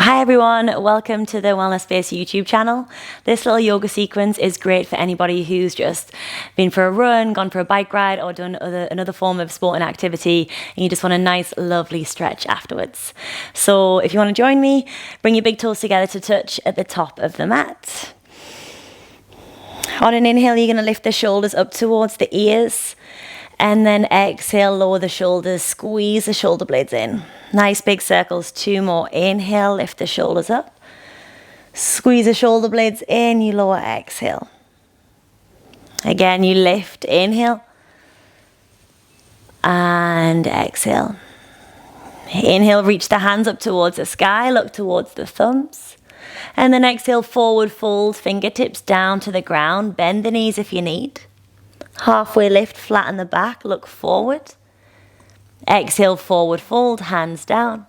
Hi everyone, welcome to the Wellness Space YouTube channel. This little yoga sequence is great for anybody who's just been for a run, gone for a bike ride, or done another form of sport and activity, and you just want a nice, lovely stretch afterwards. So if you want to join me, bring your big toes together to touch at the top of the mat. On an inhale, you're going to lift the shoulders up towards the ears. And then exhale, lower the shoulders, squeeze the shoulder blades in. Nice big circles, 2 more. Inhale, lift the shoulders up. Squeeze the shoulder blades in, you lower, exhale. Again, you lift, inhale. And exhale. Inhale, reach the hands up towards the sky, look towards the thumbs. And then exhale, forward fold, fingertips down to the ground, bend the knees if you need. Halfway lift, flatten the back, look forward. Exhale, forward fold, hands down.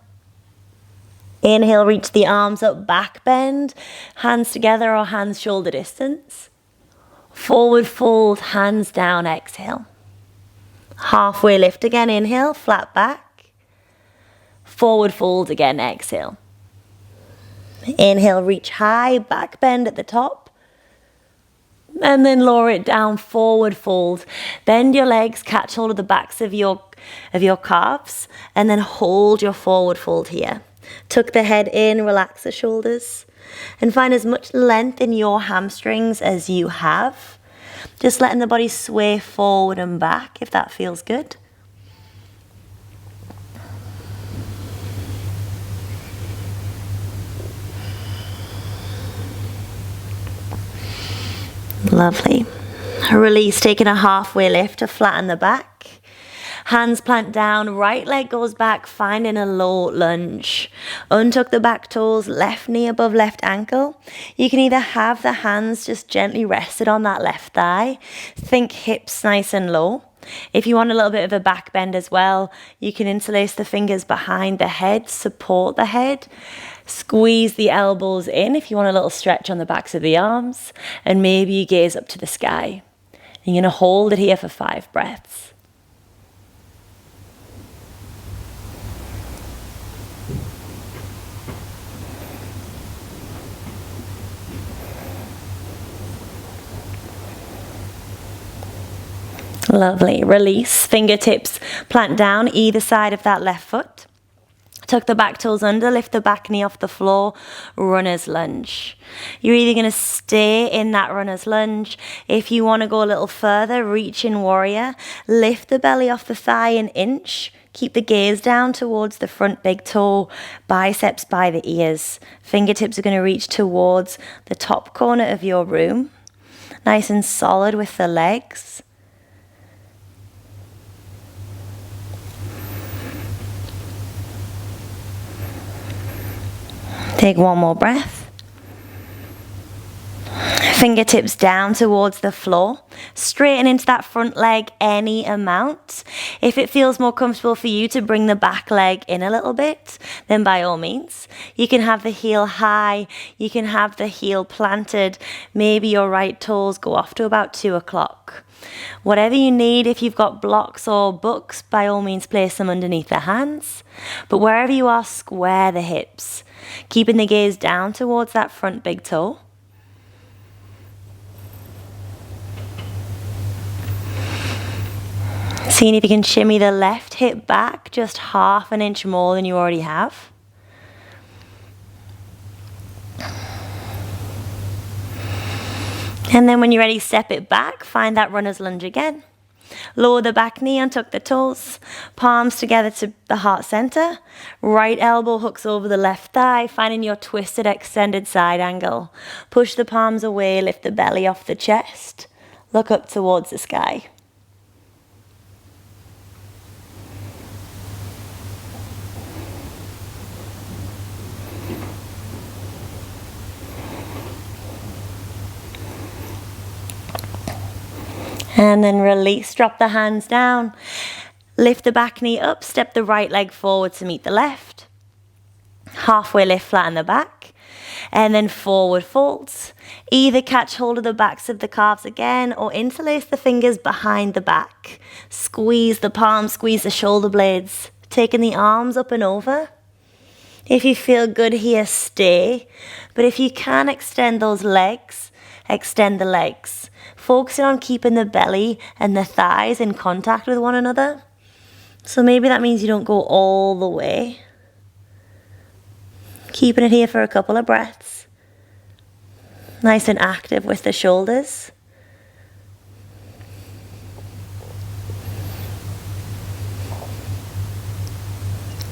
Inhale, reach the arms up, back bend, hands together or hands shoulder distance. Forward fold, hands down, exhale. Halfway lift again, inhale, flat back. Forward fold again, exhale. Inhale, reach high, back bend at the top. And then lower it down, forward fold. Bend your legs, catch hold of the backs of your calves, and then hold your forward fold here. Tuck the head in, relax the shoulders, and find as much length in your hamstrings as you have. Just letting the body sway forward and back if that feels good. Lovely. Release, taking a halfway lift to flatten the back. Hands plant down, right leg goes back, finding a low lunge. Untuck the back toes, left knee above left ankle. You can either have the hands just gently rested on that left thigh. Think hips nice and low. If you want a little bit of a back bend as well, you can interlace the fingers behind the head, support the head. Squeeze the elbows in if you want a little stretch on the backs of the arms, and maybe you gaze up to the sky. And you're going to hold it here for 5 breaths. Lovely. Release, fingertips plant down either side of that left foot. Tuck the back toes under, lift the back knee off the floor, runner's lunge. You're either going to stay in that runner's lunge. If you want to go a little further, reach in warrior. Lift the belly off the thigh an inch. Keep the gaze down towards the front big toe, biceps by the ears. Fingertips are going to reach towards the top corner of your room. Nice and solid with the legs. Take 1 more breath. Fingertips down towards the floor. Straighten into that front leg any amount. If it feels more comfortable for you to bring the back leg in a little bit, then by all means. You can have the heel high. You can have the heel planted. Maybe your right toes go off to about 2 o'clock. Whatever you need, if you've got blocks or books, by all means place them underneath the hands. But wherever you are, square the hips. Keeping the gaze down towards that front big toe. Seeing if you can shimmy the left hip back just 1/2 inch more than you already have. And then when you're ready, step it back, find that runner's lunge again. Lower the back knee, untuck the toes, palms together to the heart center. Right elbow hooks over the left thigh, finding your twisted extended side angle. Push the palms away, lift the belly off the chest. Look up towards the sky. And then release, drop the hands down. Lift the back knee up, step the right leg forward to meet the left. Halfway lift, flatten the back. And then forward folds. Either catch hold of the backs of the calves again or interlace the fingers behind the back. Squeeze the palms, squeeze the shoulder blades. Taking the arms up and over. If you feel good here, stay. But if you can extend those legs, extend the legs. Focusing on keeping the belly and the thighs in contact with one another. So maybe that means you don't go all the way. Keeping it here for a couple of breaths. Nice and active with the shoulders.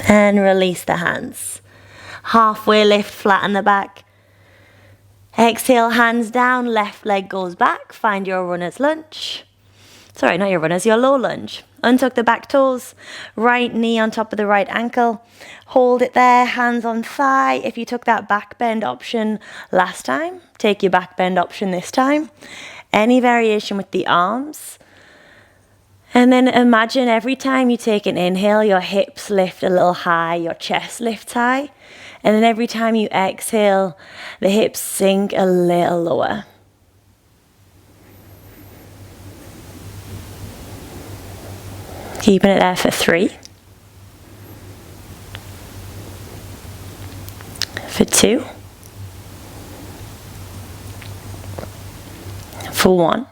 And release the hands. Halfway lift, flatten the back. Exhale, hands down, left leg goes back. Find your runner's lunge. Sorry, not your runner's, your low lunge. Untuck the back toes, right knee on top of the right ankle. Hold it there, hands on thigh. If you took that back bend option last time, take your back bend option this time. Any variation with the arms. And then imagine every time you take an inhale, your hips lift a little high, your chest lifts high. And then every time you exhale, the hips sink a little lower. Keeping it there for 3. For 2. For 1.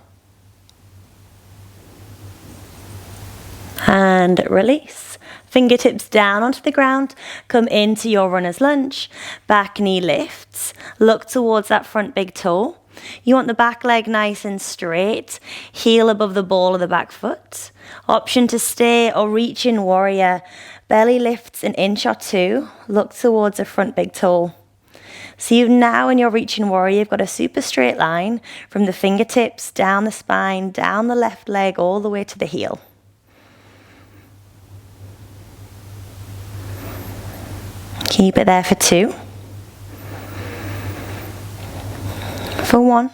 And release. Fingertips down onto the ground, come into your runner's lunge, back knee lifts, look towards that front big toe. You want the back leg nice and straight, heel above the ball of the back foot. Option to stay or reach in warrior, belly lifts an inch or 2, look towards the front big toe. So you've now in your reaching warrior, you've got a super straight line from the fingertips, down the spine, down the left leg, all the way to the heel. Keep it there for 2. For 1.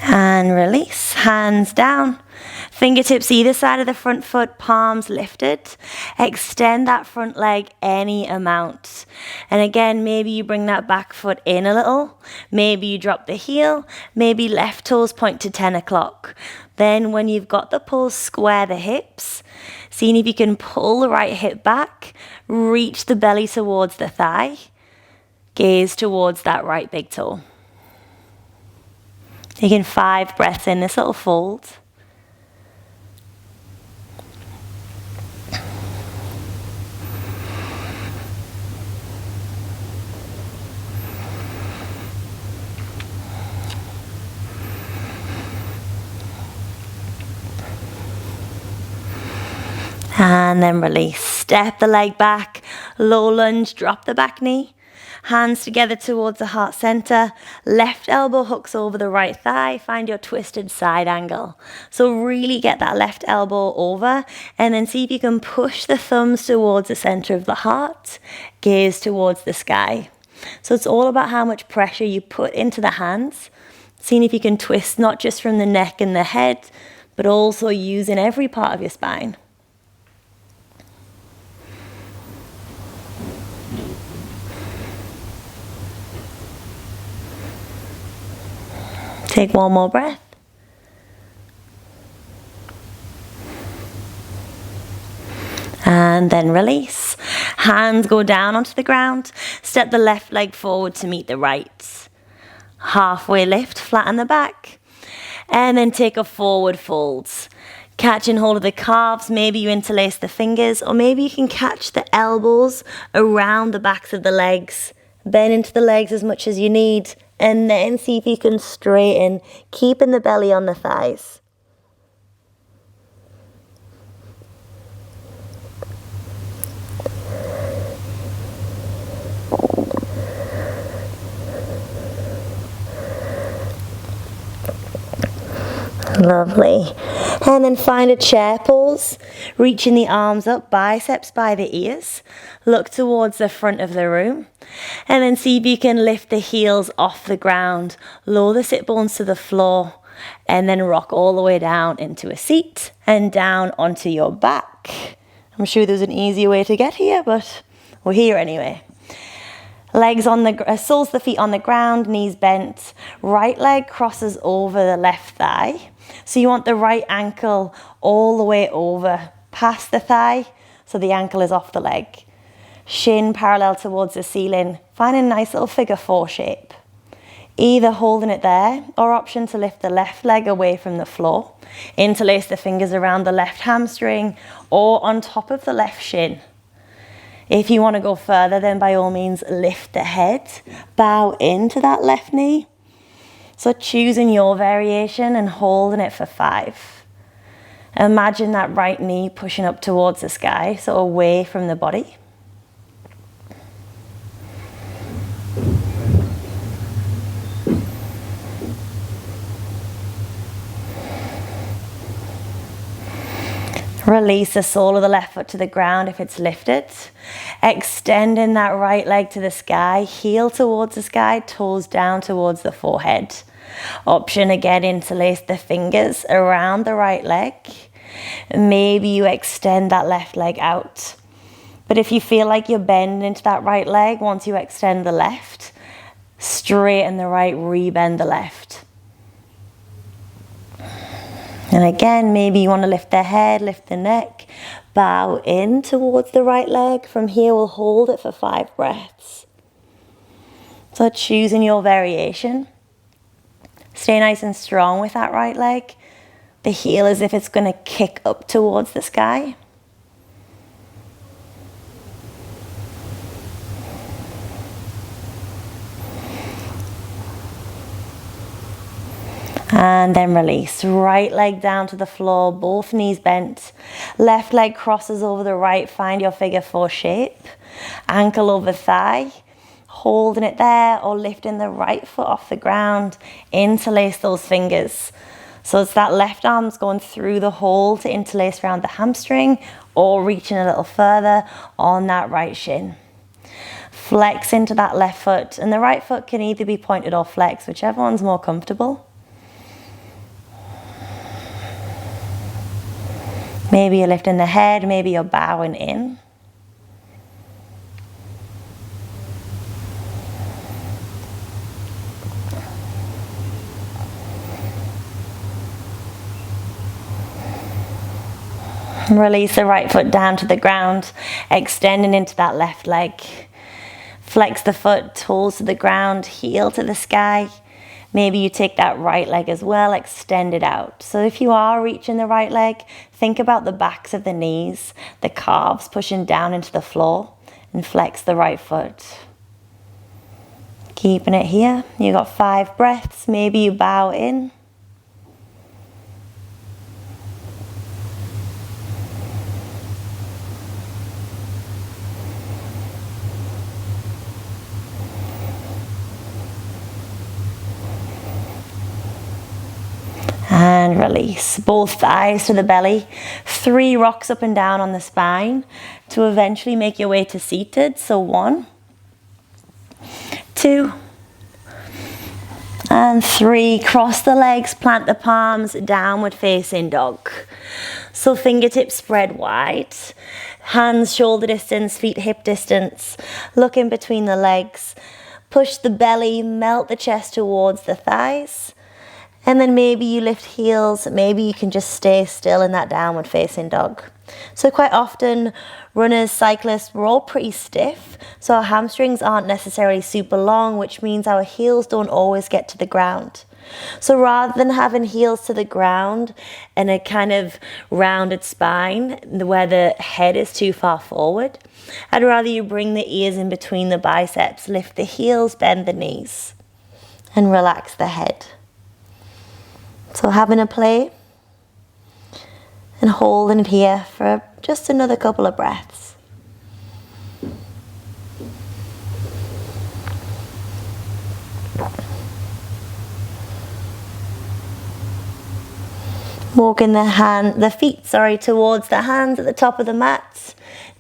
And release. Hands down. Fingertips either side of the front foot, palms lifted. Extend that front leg any amount. And again, maybe you bring that back foot in a little. Maybe you drop the heel. Maybe left toes point to 10 o'clock. Then when you've got the pulse, square the hips. Seeing if you can pull the right hip back. Reach the belly towards the thigh. Gaze towards that right big toe. Taking 5 breaths in this little fold. And then release. Step the leg back, low lunge, drop the back knee. Hands together towards the heart center. Left elbow hooks over the right thigh. Find your twisted side angle. So really get that left elbow over and then see if you can push the thumbs towards the center of the heart. Gaze towards the sky. So it's all about how much pressure you put into the hands. Seeing if you can twist not just from the neck and the head, but also using every part of your spine. Take one more breath. And then release. Hands go down onto the ground. Step the left leg forward to meet the right. Halfway lift, flatten the back. And then take a forward fold. Catching hold of the calves, maybe you interlace the fingers, or maybe you can catch the elbows around the backs of the legs. Bend into the legs as much as you need. And then see if you can straighten, keeping the belly on the thighs. Lovely. And then find a chair pose, reaching the arms up, biceps by the ears. Look towards the front of the room. And then see if you can lift the heels off the ground, lower the sit bones to the floor, and then rock all the way down into a seat and down onto your back. I'm sure there's an easier way to get here, but we're here anyway. Legs on the, soles of the feet on the ground, knees bent. Right leg crosses over the left thigh. So you want the right ankle all the way over, past the thigh. so the ankle is off the leg. Shin parallel towards the ceiling. Find a nice little figure 4 shape. Either holding it there, or option to lift the left leg away from the floor. Interlace the fingers around the left hamstring or on top of the left shin. If you want to go further, then by all means lift the head, bow into that left knee. So choosing your variation and holding it for 5. Imagine that right knee pushing up towards the sky, so away from the body. Release the sole of the left foot to the ground if it's lifted. Extending that right leg to the sky, heel towards the sky, toes down towards the forehead. Option again, interlace the fingers around the right leg. Maybe you extend that left leg out. But if you feel like you're bending into that right leg, once you extend the left, straighten the right, rebend the left. And again, maybe you want to lift the head, lift the neck, bow in towards the right leg. From here, we'll hold it for 5 breaths. So choosing your variation. Stay nice and strong with that right leg. The heel as if it's going to kick up towards the sky. And then release. Right leg down to the floor, both knees bent. Left leg crosses over the right. Find your figure 4 shape. Ankle over thigh. Holding it there or lifting the right foot off the ground. Interlace those fingers. So it's that left arm's going through the hole to interlace around the hamstring or reaching a little further on that right shin. Flex into that left foot, and the right foot can either be pointed or flexed, whichever one's more comfortable. Maybe you're lifting the head, maybe you're bowing in. Release the right foot down to the ground, extending into that left leg. Flex the foot, toes to the ground, heel to the sky. Maybe you take that right leg as well, extend it out. So if you are reaching the right leg, think about the backs of the knees, the calves pushing down into the floor, and flex the right foot. Keeping it here. You got 5 breaths. Maybe you bow in. And release. Both thighs to the belly. 3 rocks up and down on the spine to eventually make your way to seated. So 1, 2, and 3. Cross the legs, plant the palms, downward facing dog. So fingertips spread wide. Hands shoulder distance, feet hip distance. Look in between the legs. Push the belly, melt the chest towards the thighs. And then maybe you lift heels, maybe you can just stay still in that downward facing dog. So quite often, runners, cyclists, we're all pretty stiff, so our hamstrings aren't necessarily super long, which means our heels don't always get to the ground. So rather than having heels to the ground and a kind of rounded spine where the head is too far forward, I'd rather you bring the ears in between the biceps, lift the heels, bend the knees, and relax the head. So having a play and holding it here for just another couple of breaths. Walking the feet towards the hands at the top of the mat.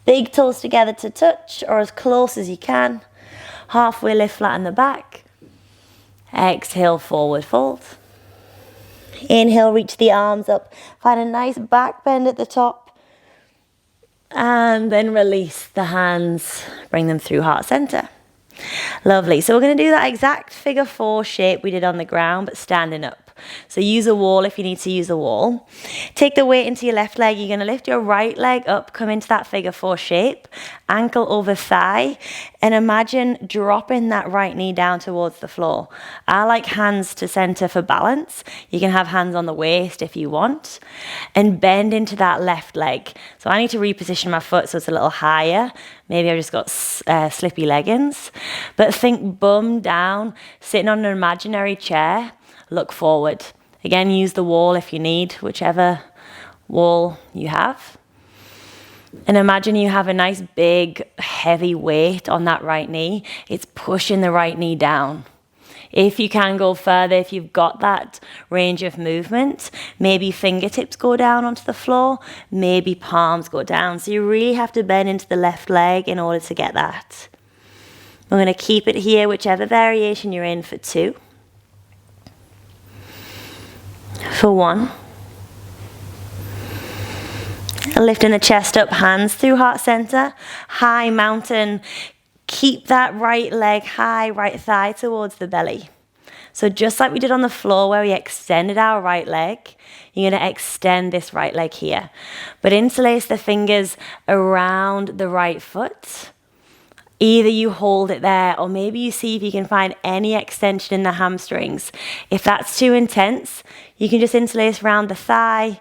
Big toes together to touch or as close as you can. Halfway lift, flatten the back. Exhale, forward fold. Inhale, reach the arms up. Find a nice back bend at the top. And then release the hands. Bring them through heart center. Lovely. So we're going to do that exact figure 4 shape we did on the ground, but standing up. So use a wall if you need to use a wall. Take the weight into your left leg. You're going to lift your right leg up, come into that figure 4 shape, ankle over thigh, and imagine dropping that right knee down towards the floor. I like hands to center for balance. You can have hands on the waist if you want, and bend into that left leg. So I need to reposition my foot so it's a little higher. Maybe I've just got slippy leggings. But think bum down, sitting on an imaginary chair, look forward. Again, use the wall if you need, whichever wall you have. And imagine you have a nice big heavy weight on that right knee. It's pushing the right knee down. If you can go further, if you've got that range of movement, maybe fingertips go down onto the floor, maybe palms go down. So you really have to bend into the left leg in order to get that. We're going to keep it here, whichever variation you're in, for 2. For 1. Lifting the chest up, hands through heart center, high mountain. Keep that right leg high, right thigh towards the belly. So just like we did on the floor where we extended our right leg, you're going to extend this right leg here. But interlace the fingers around the right foot. Either you hold it there, or maybe you see if you can find any extension in the hamstrings. If that's too intense, you can just interlace around the thigh,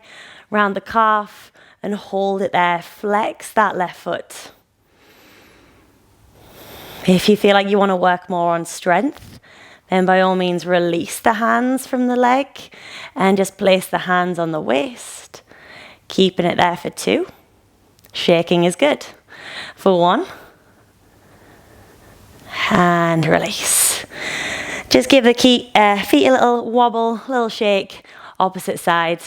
around the calf, and hold it there. Flex that left foot. If you feel like you want to work more on strength, then by all means release the hands from the leg and just place the hands on the waist. Keeping it there for 2. Shaking is good. For 1. And release. Just give the feet a little wobble, little shake, opposite side.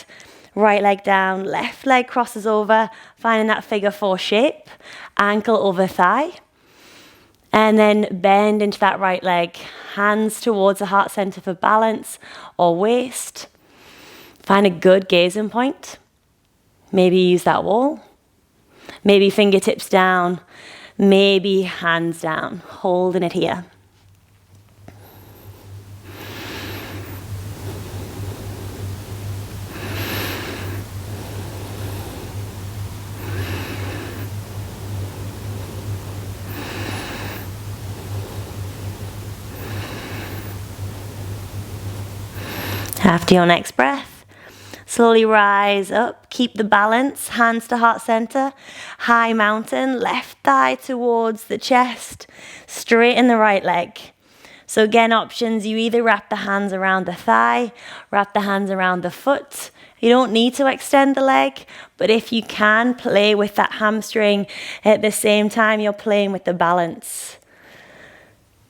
Right leg down, left leg crosses over, finding that figure 4 shape, ankle over thigh. And then bend into that right leg, hands towards the heart center for balance or waist. Find a good gazing point. Maybe use that wall. Maybe fingertips down, maybe hands down, holding it here. After your next breath, slowly rise up, keep the balance, hands to heart center, high mountain, left thigh towards the chest, straighten the right leg. So again, options, you either wrap the hands around the thigh, wrap the hands around the foot. You don't need to extend the leg, but if you can, play with that hamstring at the same time you're playing with the balance.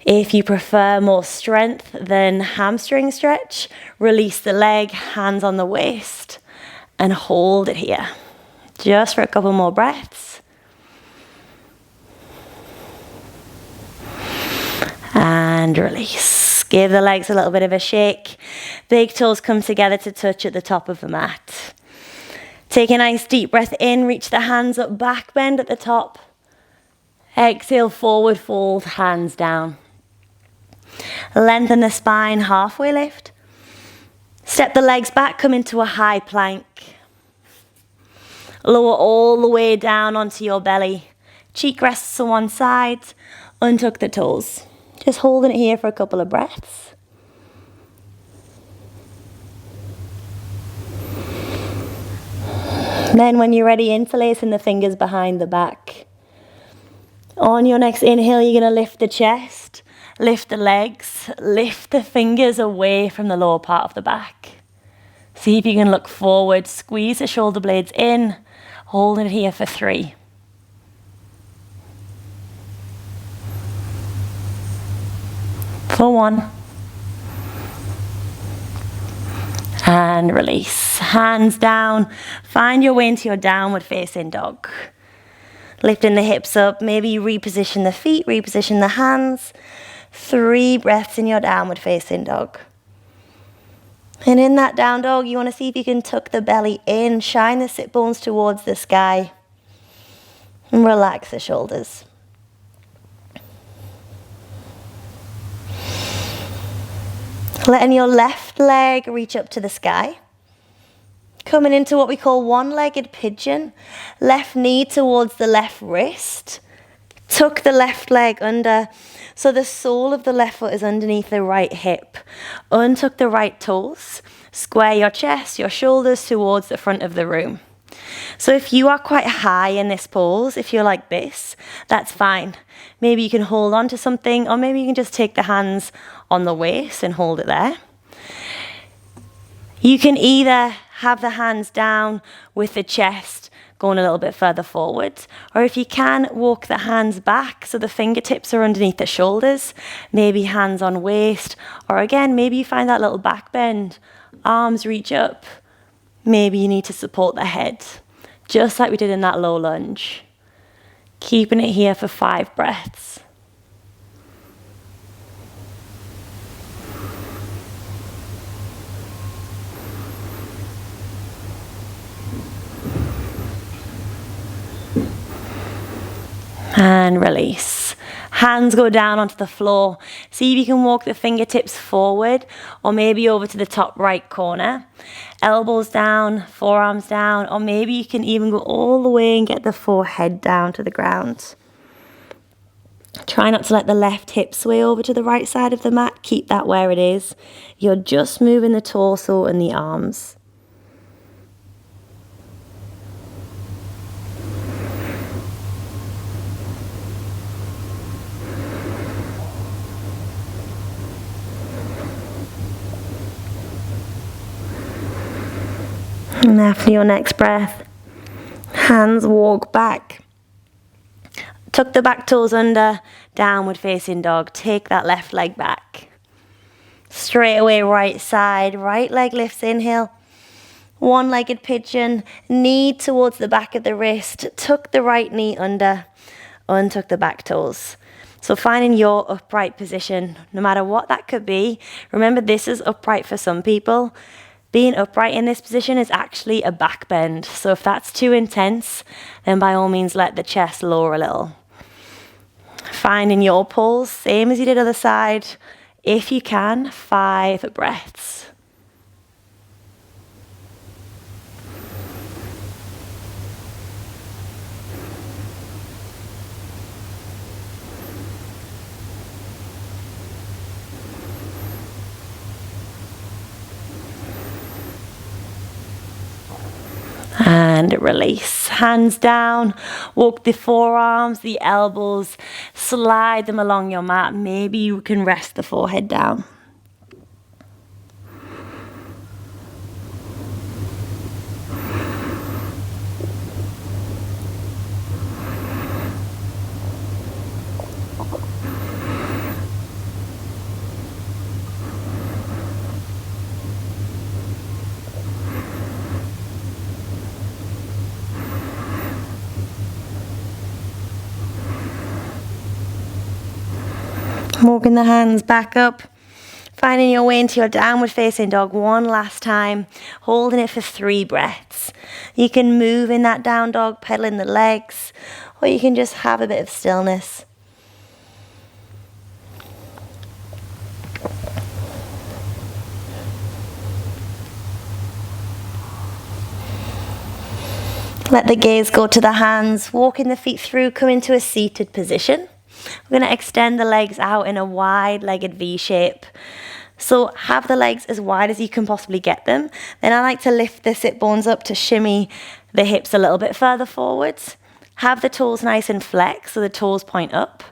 If you prefer more strength than hamstring stretch, release the leg, hands on the waist, and hold it here. Just for a couple more breaths. And release. Give the legs a little bit of a shake. Big toes come together to touch at the top of the mat. Take a nice deep breath in, reach the hands up, back bend at the top. Exhale, forward fold, hands down. Lengthen the spine, halfway lift. Step the legs back, come into a high plank. Lower all the way down onto your belly. Cheek rests to one side. Untuck the toes. Just holding it here for a couple of breaths. Then when you're ready, interlacing the fingers behind the back. On your next inhale, you're going to lift the chest. Lift the legs, lift the fingers away from the lower part of the back. See if you can look forward, squeeze the shoulder blades in, holding it here for 3. For 1. And release. Hands down, find your way into your downward facing dog. Lifting the hips up, maybe you reposition the feet, reposition the hands. 3 breaths in your downward facing dog. And in that down dog, you want to see if you can tuck the belly in, shine the sit bones towards the sky, and relax the shoulders. Letting your left leg reach up to the sky. Coming into what we call one-legged pigeon. Left knee towards the left wrist. Tuck the left leg under, so the sole of the left foot is underneath the right hip. Untuck the right toes. Square your chest, your shoulders towards the front of the room. So if you are quite high in this pose, if you're like this, that's fine. Maybe you can hold on to something, or maybe you can just take the hands on the waist and hold it there. You can either have the hands down with the chest going a little bit further forward, or if you can, walk the hands back so the fingertips are underneath the shoulders, maybe hands on waist, or again, maybe you find that little back bend, arms reach up, maybe you need to support the head, just like we did in that low lunge. Keeping it here for 5 breaths. And release. Hands go down onto the floor. See if you can walk the fingertips forward or maybe over to the top right corner. Elbows down, forearms down, or maybe you can even go all the way and get the forehead down to the ground. Try not to let the left hip sway over to the right side of the mat. Keep that where it is. You're just moving the torso and the arms. And after your next breath, hands walk back. Tuck the back toes under, downward facing dog. Take that left leg back. Straight away right side, right leg lifts, inhale. One-legged pigeon, knee towards the back of the wrist. Tuck the right knee under, untuck the back toes. So finding your upright position, no matter what that could be. Remember, this is upright for some people. Being upright in this position is actually a back bend. So if that's too intense, then by all means let the chest lower a little. Finding your pulse, same as you did other side. If you can, 5 breaths. And release. Hands down. Walk the forearms, the elbows. Slide them along your mat. Maybe you can rest the forehead down. Walking the hands back up, finding your way into your downward facing dog one last time, holding it for 3 breaths. You can move in that down dog, pedaling the legs, or you can just have a bit of stillness. Let the gaze go to the hands, walking the feet through, come into a seated position. We're going to extend the legs out in a wide-legged V shape. So have the legs as wide as you can possibly get them. Then I like to lift the sit bones up to shimmy the hips a little bit further forwards. Have the toes nice and flexed so the toes point up.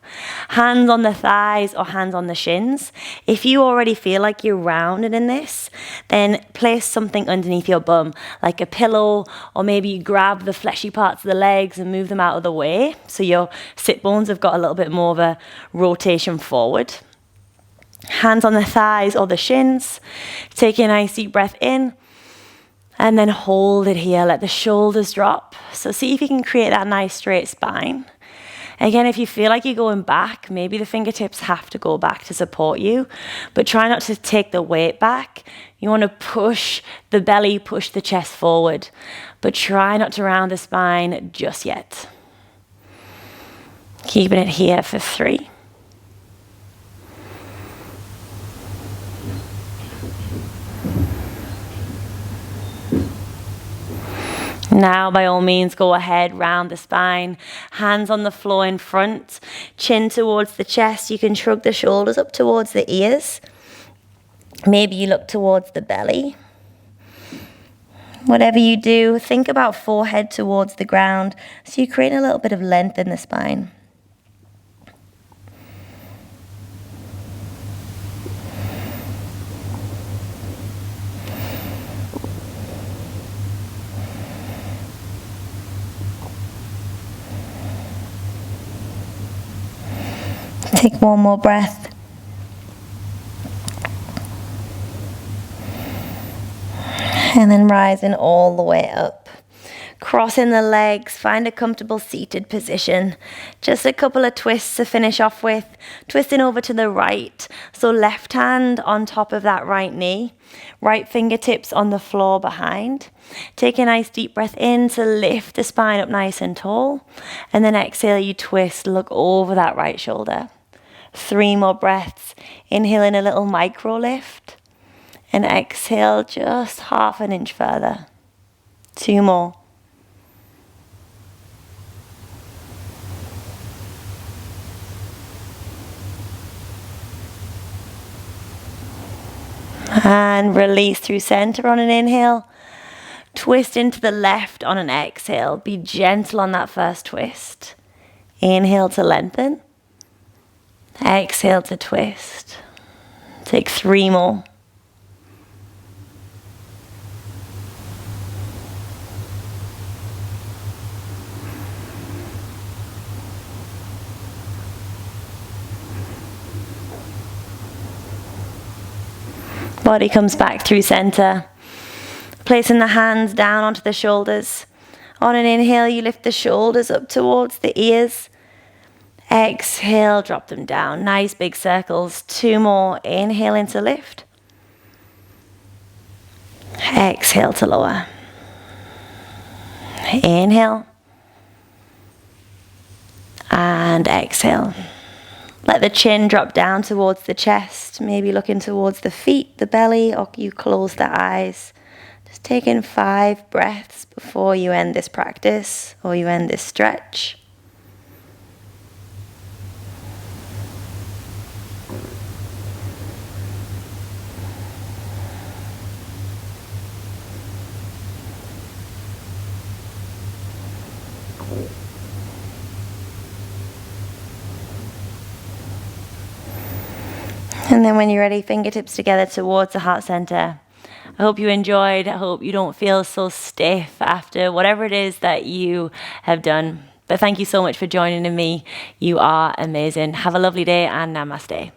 Hands on the thighs or hands on the shins. If you already feel like you're rounded in this, then place something underneath your bum, like a pillow, or maybe you grab the fleshy parts of the legs and move them out of the way so your sit bones have got a little bit more of a rotation forward. Hands on the thighs or the shins. Take a nice deep breath in. And then hold it here, let the shoulders drop. So see if you can create that nice straight spine. Again, if you feel like you're going back, maybe the fingertips have to go back to support you, but try not to take the weight back. You want to push the belly, push the chest forward, but try not to round the spine just yet. Keeping it here for 3. Now, by all means, go ahead, round the spine, hands on the floor in front, chin towards the chest. You can shrug the shoulders up towards the ears. Maybe you look towards the belly. Whatever you do, think about forehead towards the ground, so you create a little bit of length in the spine. Take one more breath. And then rising all the way up. Crossing the legs, find a comfortable seated position. Just a couple of twists to finish off with. Twisting over to the right. So left hand on top of that right knee. Right fingertips on the floor behind. Take a nice deep breath in to lift the spine up nice and tall. And then exhale, you twist, look over that right shoulder. 3 more breaths. Inhaling a little micro lift. And exhale just half an inch further. 2 more. And release through center on an inhale. Twist into the left on an exhale. Be gentle on that first twist. Inhale to lengthen. Exhale to twist. Take 3 more. Body comes back through center. Placing the hands down onto the shoulders. On an inhale, you lift the shoulders up towards the ears. Exhale, drop them down. Nice big circles. 2 more. Inhale to lift. Exhale to lower. Inhale. And exhale. Let the chin drop down towards the chest, maybe looking towards the feet, the belly, or you close the eyes. Just taking 5 breaths before you end this practice or you end this stretch. And then when you're ready, fingertips together towards the heart center. I hope you enjoyed. I hope you don't feel so stiff after whatever it is that you have done. But thank you so much for joining me. You are amazing. Have a lovely day and namaste.